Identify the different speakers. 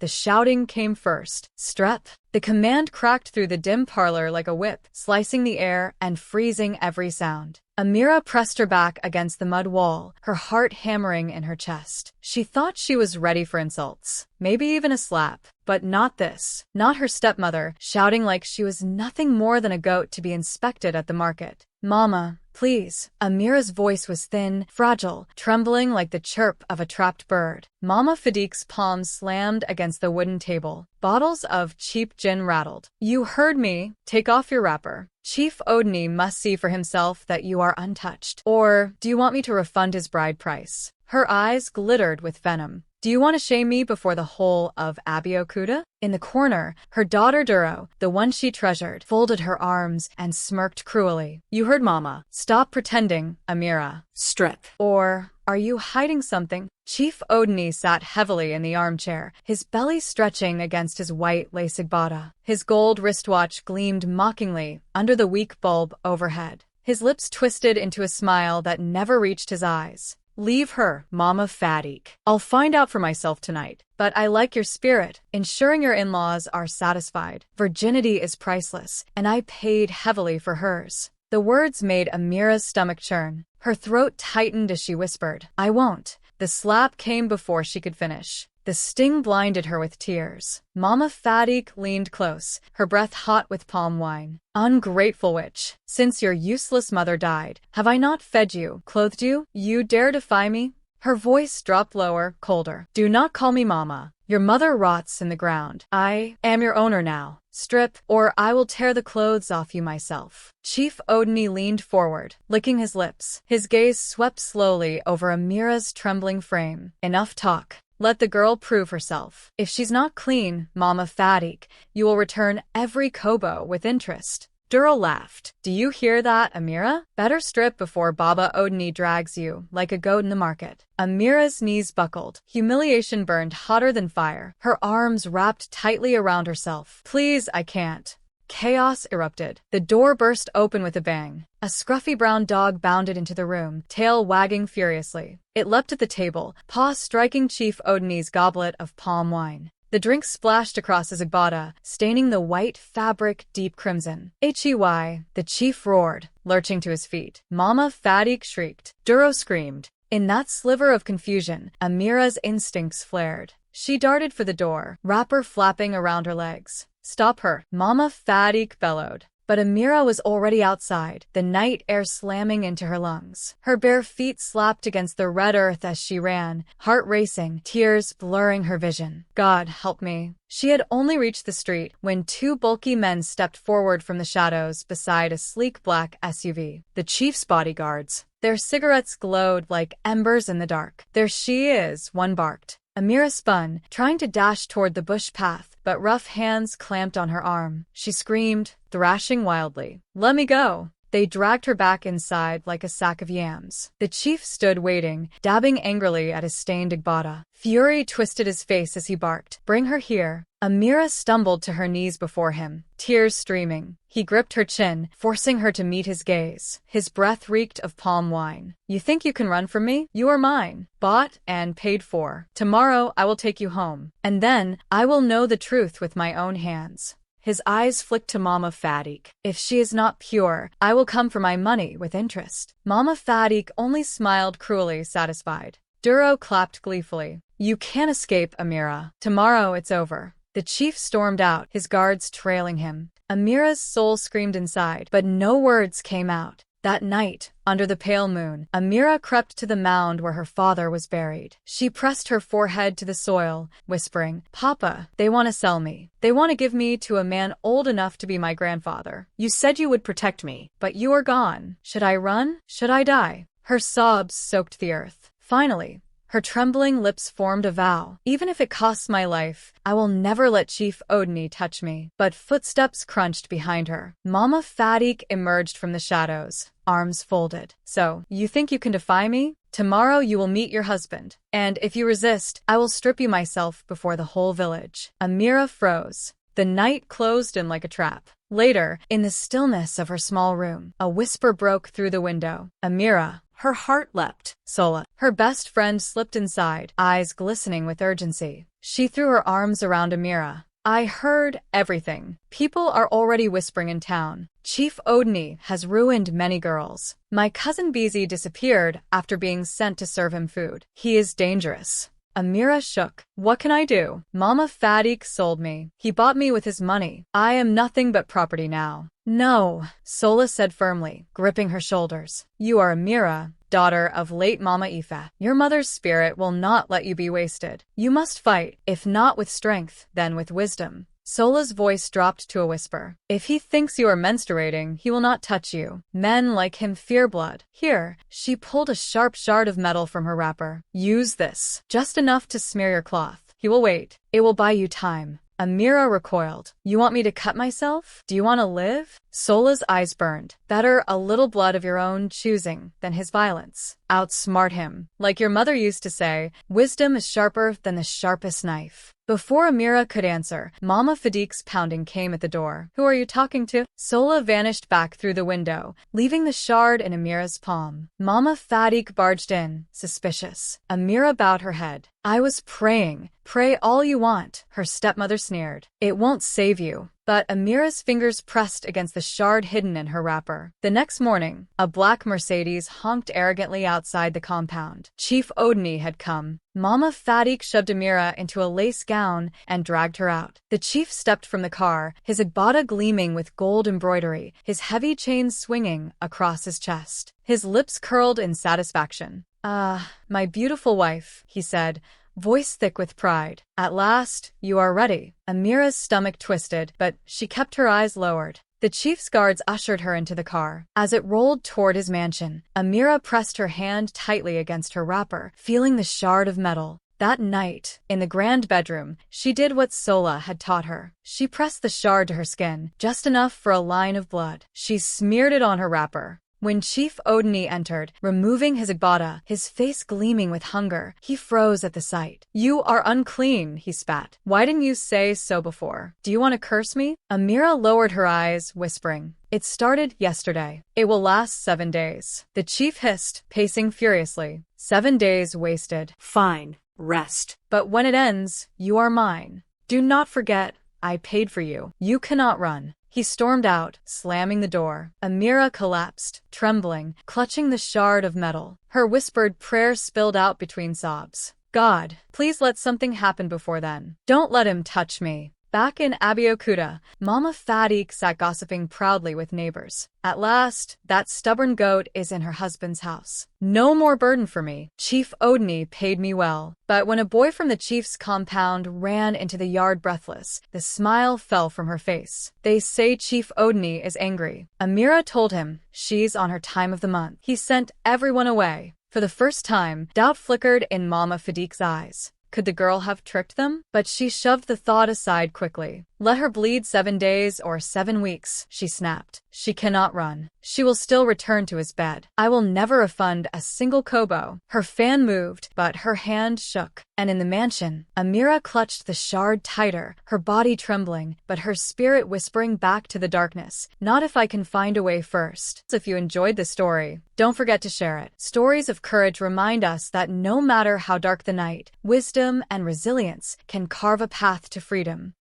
Speaker 1: The shouting came first. Strep! The command cracked through the dim parlor like a whip, slicing the air and freezing every sound. Amira pressed her back against the mud wall, her heart hammering in her chest. She thought she was ready for insults, maybe even a slap. But not this. Not her stepmother, shouting like she was nothing more than a goat to be inspected at the market. Mama, please. Amira's voice was thin, fragile, trembling like the chirp of a trapped bird. Mama Fadique's palms slammed against the wooden table. Bottles of cheap gin rattled. You heard me. Take off your wrapper. Chief Odni must see for himself that you are untouched. Or, do you want me to refund his bride price? Her eyes glittered with venom. Do you want to shame me before the whole of Abeokuta? In the corner, her daughter Duro, the one she treasured, folded her arms and smirked cruelly. You heard Mama. Stop pretending, Amira.
Speaker 2: Strep.
Speaker 1: Or, are you hiding something? Chief Odni sat heavily in the armchair, his belly stretching against his white lasigbata. His gold wristwatch gleamed mockingly under the weak bulb overhead. His lips twisted into a smile that never reached his eyes. Leave her, Mama Fadique. I'll find out for myself tonight. But I like your spirit, ensuring your in-laws are satisfied. Virginity is priceless, and I paid heavily for hers. The words made Amira's stomach churn. Her throat tightened as she whispered, I won't. The slap came before she could finish. The sting blinded her with tears. Mama Fadique leaned close, her breath hot with palm wine. Ungrateful witch, since your useless mother died, have I not fed you, clothed you? You dare defy me? Her voice dropped lower, colder. Do not call me Mama. Your mother rots in the ground. I am your owner now. Strip, or I will tear the clothes off you myself. Chief Odni leaned forward, licking his lips. His gaze swept slowly over Amira's trembling frame. Enough talk. Let the girl prove herself. If she's not clean, Mama Fadique, you will return every kobo with interest. Duro laughed. Do you hear that, Amira? Better strip before Baba Odni drags you like a goat in the market. Amira's knees buckled. Humiliation burned hotter than fire. Her arms wrapped tightly around herself. Please, I can't. Chaos erupted. The door burst open with a bang. A scruffy brown dog bounded into the room, tail wagging furiously. It leapt at the table, paw striking Chief Odni's goblet of palm wine. The drink splashed across his agbada, staining the white fabric deep crimson. Hey, the chief roared, lurching to his feet. Mama Fadique shrieked. Duro screamed. In that sliver of confusion, Amira's instincts flared. She darted for the door, wrapper flapping around her legs. Stop her, Mama Fadique bellowed. But Amira was already outside, the night air slamming into her lungs. Her bare feet slapped against the red earth as she ran, heart racing, tears blurring her vision. God help me. She had only reached the street when two bulky men stepped forward from the shadows beside a sleek black SUV. The chief's bodyguards. Their cigarettes glowed like embers in the dark. There she is, one barked. Amira spun, trying to dash toward the bush path, but rough hands clamped on her arm. She screamed, thrashing wildly. Let me go. They dragged her back inside like a sack of yams. The chief stood waiting, dabbing angrily at his stained agbada. Fury twisted his face as he barked. Bring her here. Amira stumbled to her knees before him, tears streaming. He gripped her chin, forcing her to meet his gaze. His breath reeked of palm wine. You think you can run from me? You are mine. Bought and paid for. Tomorrow I will take you home. And then I will know the truth with my own hands. His eyes flicked to Mama Fadique. If she is not pure, I will come for my money with interest. Mama Fadique only smiled cruelly satisfied. Duro clapped gleefully. You can't escape, Amira. Tomorrow it's over. The chief stormed out, his guards trailing him. Amira's soul screamed inside, but no words came out. That night, under the pale moon, Amira crept to the mound where her father was buried. She pressed her forehead to the soil, whispering, Papa, they want to sell me. They want to give me to a man old enough to be my grandfather. You said you would protect me, but you are gone. Should I run? Should I die? Her sobs soaked the earth. Finally, her trembling lips formed a vow. Even if it costs my life, I will never let Chief Odni touch me. But footsteps crunched behind her. Mama Fadique emerged from the shadows, arms folded. So, you think you can defy me? Tomorrow you will meet your husband. And if you resist, I will strip you myself before the whole village. Amira froze. The night closed in like a trap. Later, in the stillness of her small room, a whisper broke through the window. Amira. Her heart leapt. Sola. Her best friend slipped inside, eyes glistening with urgency. She threw her arms around Amira. I heard everything. People are already whispering in town. Chief Odni has ruined many girls. My cousin Beezy disappeared after being sent to serve him food. He is dangerous. Amira shook. What can I do? Mama Fadik sold me. He bought me with his money. I am nothing but property now. No, Sola said firmly, gripping her shoulders. You are Amira, daughter of late Mama Ifa. Your mother's spirit will not let you be wasted. You must fight, if not with strength, then with wisdom. Sola's voice dropped to a whisper. If he thinks you are menstruating, he will not touch you. Men like him fear blood. Here, she pulled a sharp shard of metal from her wrapper. Use this. Just enough to smear your cloth. He will wait. It will buy you time. Amira recoiled. You want me to cut myself? Do you want to live? Sola's eyes burned. Better a little blood of your own choosing than his violence. Outsmart him. Like your mother used to say, wisdom is sharper than the sharpest knife. Before Amira could answer, Mama Fadik's pounding came at the door. Who are you talking to? Sola vanished back through the window, leaving the shard in Amira's palm. Mama Fadik barged in, suspicious. Amira bowed her head. I was praying. Pray all you want, her stepmother sneered. It won't save you. But Amira's fingers pressed against the shard hidden in her wrapper. The next morning, a black Mercedes honked arrogantly outside the compound. Chief Odni had come. Mama Fadik shoved Amira into a lace gown and dragged her out. The chief stepped from the car, his agbada gleaming with gold embroidery, his heavy chains swinging across his chest. His lips curled in satisfaction. My beautiful wife, he said, voice thick with pride. At last, you are ready. Amira's stomach twisted, but she kept her eyes lowered. The chief's guards ushered her into the car. As it rolled toward his mansion, Amira pressed her hand tightly against her wrapper, feeling the shard of metal. That night, in the grand bedroom, she did what Sola had taught her. She pressed the shard to her skin, just enough for a line of blood. She smeared it on her wrapper. When Chief Odni entered, removing his agbada, his face gleaming with hunger, he froze at the sight. You are unclean, he spat. Why didn't you say so before? Do you want to curse me? Amira lowered her eyes, whispering. It started yesterday. It will last 7 days. The chief hissed, pacing furiously. 7 days wasted. Fine. Rest. But when it ends, you are mine. Do not forget, I paid for you. You cannot run. He stormed out, slamming the door. Amira collapsed, trembling, clutching the shard of metal. Her whispered prayer spilled out between sobs. God, please let something happen before then. Don't let him touch me. Back in Abeokuta, Mama Fadik sat gossiping proudly with neighbors. At last, that stubborn goat is in her husband's house. No more burden for me. Chief Odni paid me well. But when a boy from the chief's compound ran into the yard breathless, the smile fell from her face. They say Chief Odni is angry. Amira told him she's on her time of the month. He sent everyone away. For the first time, doubt flickered in Mama Fadik's eyes. Could the girl have tricked them? But she shoved the thought aside quickly. Let her bleed 7 days or 7 weeks, she snapped. She cannot run. She will still return to his bed. I will never refund a single kobo. Her fan moved, but her hand shook. And in the mansion, Amira clutched the shard tighter, her body trembling, but her spirit whispering back to the darkness. Not if I can find a way first. If you enjoyed the story, don't forget to share it. Stories of courage remind us that no matter how dark the night, wisdom and resilience can carve a path to freedom.